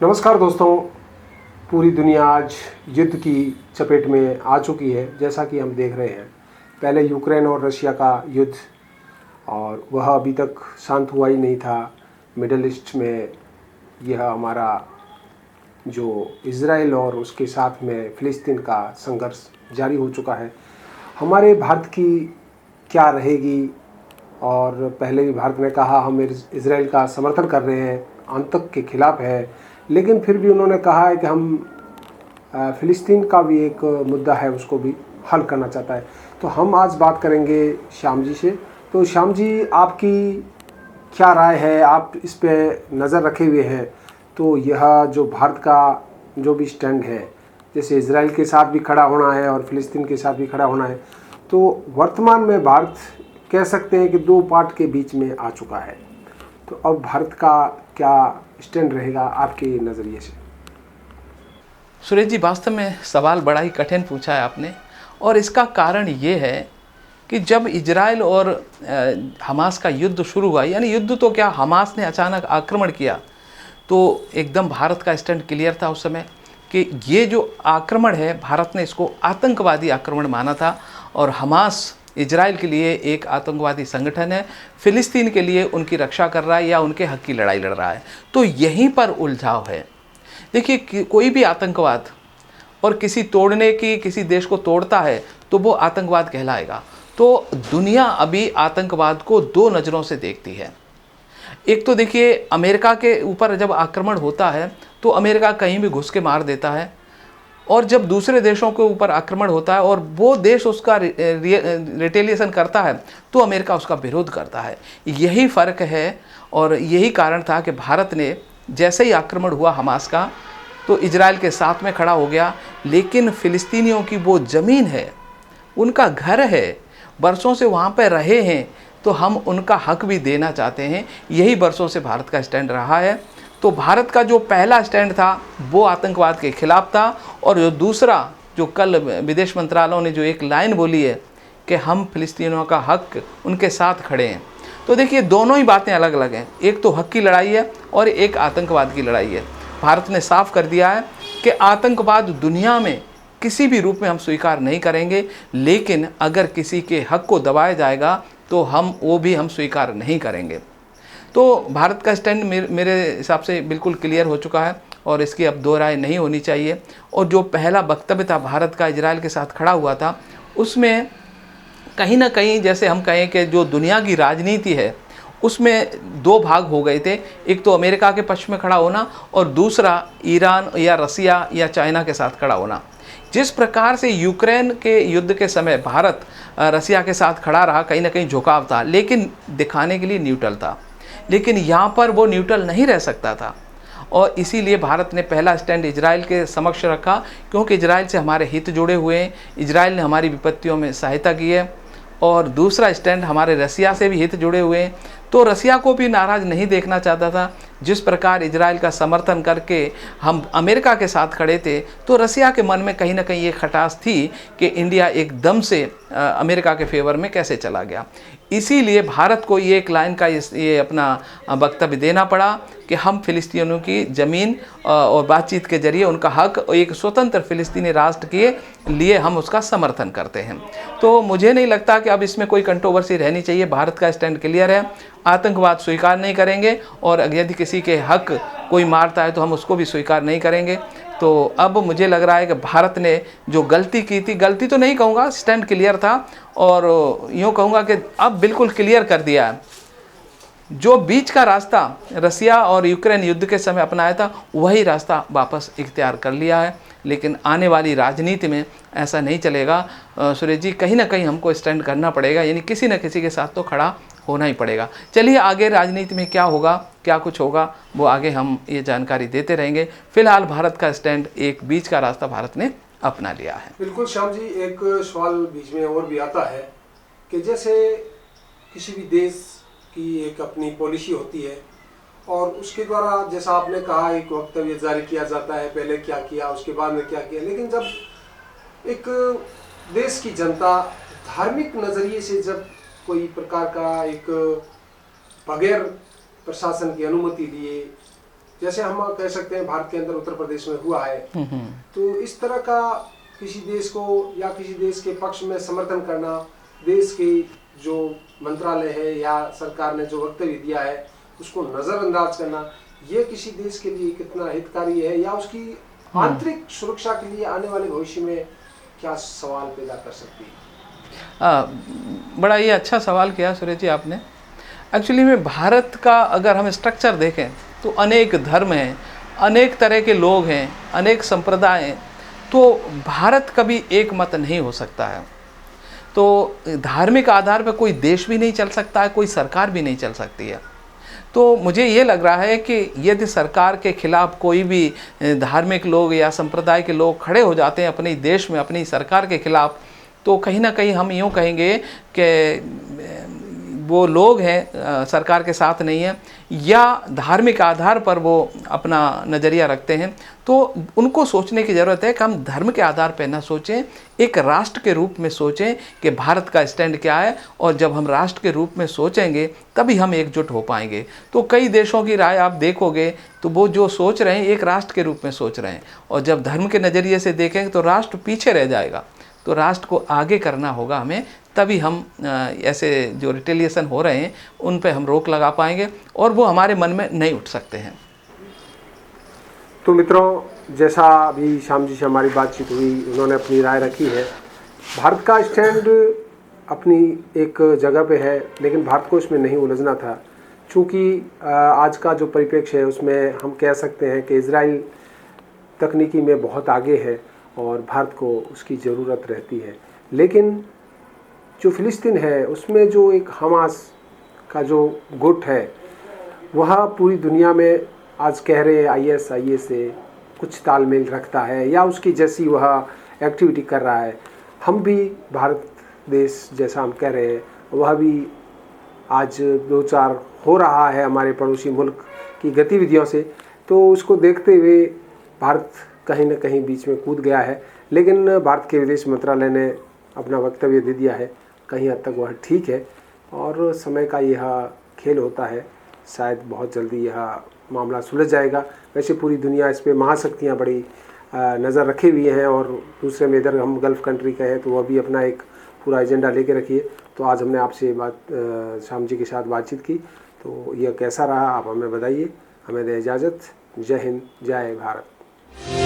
नमस्कार दोस्तों। पूरी दुनिया आज युद्ध की चपेट में आ चुकी है, जैसा कि हम देख रहे हैं। पहले यूक्रेन और रशिया का युद्ध, और वह अभी तक शांत हुआ ही नहीं था। मिडल ईस्ट में यह हमारा जो इज़राइल और उसके साथ में फ़िलिस्तीन का संघर्ष जारी हो चुका है। हमारे भारत की क्या रहेगी? और पहले भी भारत ने कहा हम इज़राइल का समर्थन कर रहे हैं, आतंक के खिलाफ़ है, लेकिन फिर भी उन्होंने कहा है कि हम फ़िलिस्तीन का भी एक मुद्दा है, उसको भी हल करना चाहता है। तो हम आज बात करेंगे श्याम जी से। तो श्याम जी, आपकी क्या राय है? आप इस पे नज़र रखे हुए हैं। तो यह जो भारत का जो भी स्टैंड है, जैसे इज़राइल के साथ भी खड़ा होना है और फ़िलिस्तीन के साथ भी खड़ा होना है, तो वर्तमान में भारत कह सकते हैं कि दो पार्ट के बीच में आ चुका है। तो अब भारत का क्या स्टैंड रहेगा आपके नज़रिए से? सुरेश जी, वास्तव में सवाल बड़ा ही कठिन पूछा है आपने। और इसका कारण ये है कि जब इजराइल और हमास का युद्ध शुरू हुआ, यानी युद्ध तो क्या, हमास ने अचानक आक्रमण किया, तो एकदम भारत का स्टैंड क्लियर था उस समय कि ये जो आक्रमण है, भारत ने इसको आतंकवादी आक्रमण माना था। और हमास इजराइल के लिए एक आतंकवादी संगठन है, फ़िलिस्तीन के लिए उनकी रक्षा कर रहा है या उनके हक की लड़ाई लड़ रहा है। तो यहीं पर उलझाव है। देखिए, कोई भी आतंकवाद और किसी देश को तोड़ता है तो वो आतंकवाद कहलाएगा। तो दुनिया अभी आतंकवाद को दो नज़रों से देखती है। एक तो देखिए, अमेरिका के ऊपर जब आक्रमण होता है तो अमेरिका कहीं भी घुस के मार देता है, और जब दूसरे देशों के ऊपर आक्रमण होता है और वो देश उसका रिटेलिएशन करता है तो अमेरिका उसका विरोध करता है। यही फ़र्क है, और यही कारण था कि भारत ने जैसे ही आक्रमण हुआ हमास का, तो इजराइल के साथ में खड़ा हो गया। लेकिन फ़िलिस्तीनियों की वो ज़मीन है, उनका घर है, बरसों से वहाँ पर रहे हैं, तो हम उनका हक भी देना चाहते हैं। यही बरसों से भारत का स्टैंड रहा है। तो भारत का जो पहला स्टैंड था वो आतंकवाद के खिलाफ था, और जो दूसरा, जो कल विदेश मंत्रालय ने जो एक लाइन बोली है कि हम फ़िलिस्तीनियों का हक, उनके साथ खड़े हैं। तो देखिए, दोनों ही बातें अलग अलग हैं। एक तो हक की लड़ाई है और एक आतंकवाद की लड़ाई है। भारत ने साफ कर दिया है कि आतंकवाद दुनिया में किसी भी रूप में हम स्वीकार नहीं करेंगे, लेकिन अगर किसी के हक को दबाया जाएगा तो वो भी हम स्वीकार नहीं करेंगे। तो भारत का स्टैंड मेरे हिसाब से बिल्कुल क्लियर हो चुका है, और इसकी अब दो राय नहीं होनी चाहिए। और जो पहला वक्तव्य था भारत का इजराइल के साथ खड़ा हुआ था, उसमें कहीं ना कहीं, जैसे हम कहें कि जो दुनिया की राजनीति है उसमें दो भाग हो गए थे। एक तो अमेरिका के पक्ष में खड़ा होना, और दूसरा ईरान या रसिया या चाइना के साथ खड़ा होना। जिस प्रकार से यूक्रेन के युद्ध के समय भारत रसिया के साथ खड़ा रहा, कहीं ना कहीं झुकाव था, लेकिन दिखाने के लिए न्यूट्रल था। लेकिन यहाँ पर वो न्यूट्रल नहीं रह सकता था, और इसीलिए भारत ने पहला स्टैंड इजराइल के समक्ष रखा, क्योंकि इजराइल से हमारे हित जुड़े हुए हैं, इजराइल ने हमारी विपत्तियों में सहायता की है। और दूसरा स्टैंड हमारे रसिया से भी हित जुड़े हुए हैं, तो रसिया को भी नाराज़ नहीं देखना चाहता था। जिस प्रकार इजराइल का समर्थन करके हम अमेरिका के साथ खड़े थे, तो रसिया के मन में कहीं ना कहीं ये खटास थी कि इंडिया एकदम से अमेरिका के फेवर में कैसे चला गया। इसीलिए भारत को ये एक लाइन का ये अपना वक्तव्य देना पड़ा कि हम फ़िलिस्तीनियों की ज़मीन और बातचीत के जरिए उनका हक, एक स्वतंत्र फ़िलिस्तीनी राष्ट्र के लिए हम उसका समर्थन करते हैं। तो मुझे नहीं लगता कि अब इसमें कोई कंट्रोवर्सी रहनी चाहिए। भारत का स्टैंड क्लियर है, आतंकवाद स्वीकार नहीं करेंगे, और यदि किसी के हक कोई मारता है तो हम उसको भी स्वीकार नहीं करेंगे। तो अब मुझे लग रहा है कि भारत ने जो गलती की थी, गलती तो नहीं कहूँगा, स्टैंड क्लियर था, और यूँ कहूँगा कि अब बिल्कुल क्लियर कर दिया है। जो बीच का रास्ता रसिया और यूक्रेन युद्ध के समय अपनाया था, वही रास्ता वापस इख्तियार कर लिया है। लेकिन आने वाली राजनीति में ऐसा नहीं चलेगा सुरेश जी, कहीं ना कहीं हमको स्टैंड करना पड़ेगा, यानी किसी न किसी के साथ तो खड़ा होना ही पड़ेगा। चलिए, आगे राजनीति में क्या होगा, क्या कुछ होगा, वो आगे हम ये जानकारी देते रहेंगे। फिलहाल भारत का स्टैंड, एक बीच का रास्ता भारत ने अपना लिया है। बिल्कुल श्याम जी, एक सवाल बीच में और भी आता है कि जैसे किसी भी देश की एक अपनी पॉलिसी होती है, और उसके द्वारा, जैसा आपने कहा, एक वक्तव्य जारी किया जाता है, पहले क्या किया, उसके बाद में क्या किया। लेकिन जब एक देश की जनता धार्मिक नज़रिए से जब कोई प्रकार का एक बगैर प्रशासन की अनुमति लिए जैसे हम कह सकते हैं भारत के अंदर उत्तर प्रदेश में हुआ है, तो इस तरह का किसी देश को या किसी देश के पक्ष में समर्थन करना, देश की जो मंत्रालय है या सरकार ने जो वक्तव्य दिया है उसको नज़रअंदाज करना, ये किसी देश के लिए कितना हितकारी है या उसकी आंतरिक सुरक्षा के लिए आने वाले भविष्य में क्या सवाल पैदा कर सकती है? बड़ा ये अच्छा सवाल किया सुरेश जी आपने। एक्चुअली में भारत का अगर हम स्ट्रक्चर देखें तो अनेक धर्म हैं, अनेक तरह के लोग हैं, अनेक संप्रदाय हैं, तो भारत कभी एक मत नहीं हो सकता है। तो धार्मिक आधार पर कोई देश भी नहीं चल सकता है, कोई सरकार भी नहीं चल सकती है। तो मुझे ये लग रहा है कि यदि सरकार के खिलाफ कोई भी धार्मिक लोग या संप्रदाय के लोग खड़े हो जाते हैं अपने देश में अपनी सरकार के खिलाफ, तो कहीं ना कहीं हम यूँ कहेंगे कि वो लोग हैं सरकार के साथ नहीं हैं या धार्मिक आधार पर वो अपना नज़रिया रखते हैं। तो उनको सोचने की ज़रूरत है कि हम धर्म के आधार पर ना सोचें, एक राष्ट्र के रूप में सोचें कि भारत का स्टैंड क्या है, और जब हम राष्ट्र के रूप में सोचेंगे तभी हम एकजुट हो पाएंगे। तो कई देशों की राय आप देखोगे तो वो जो सोच रहे हैं एक राष्ट्र के रूप में सोच रहे हैं, और जब धर्म के नज़रिए से देखेंगे तो राष्ट्र पीछे रह जाएगा। तो राष्ट्र को आगे करना होगा हमें, तभी हम ऐसे जो रिटेलिएशन हो रहे हैं उन पे हम रोक लगा पाएंगे और वो हमारे मन में नहीं उठ सकते हैं। तो मित्रों, जैसा अभी श्याम जी से हमारी बातचीत हुई, उन्होंने अपनी राय रखी है। भारत का स्टैंड अपनी एक जगह पे है, लेकिन भारत को इसमें नहीं उलझना था, क्योंकि आज का जो परिप्रेक्ष्य है उसमें हम कह सकते हैं कि इजराइल तकनीकी में बहुत आगे है और भारत को उसकी ज़रूरत रहती है। लेकिन जो फ़िलिस्तीन है उसमें जो एक हमास का जो गुट है वह पूरी दुनिया में आज कह रहे ISIS से कुछ तालमेल रखता है या उसकी जैसी वह एक्टिविटी कर रहा है। हम भी भारत देश जैसा हम कह रहे हैं वह भी आज दो चार हो रहा है हमारे पड़ोसी मुल्क की गतिविधियों से, तो उसको देखते हुए भारत कहीं न कहीं बीच में कूद गया है। लेकिन भारत के विदेश मंत्रालय ने अपना वक्तव्य दे दिया है, कहीं हद तक वह ठीक है और समय का यह खेल होता है, शायद बहुत जल्दी यह मामला सुलझ जाएगा। वैसे पूरी दुनिया इस पर महाशक्तियाँ बड़ी नज़र रखे हुए हैं और दूसरे में इधर हम गल्फ़ कंट्री का है तो वह भी अपना एक पूरा एजेंडा लेके रखिए। तो आज हमने आपसे श्याम जी के साथ बातचीत की, तो यह कैसा रहा आप हमें बताइए। हमें दे इजाज़त। जय हिंद, जय भारत।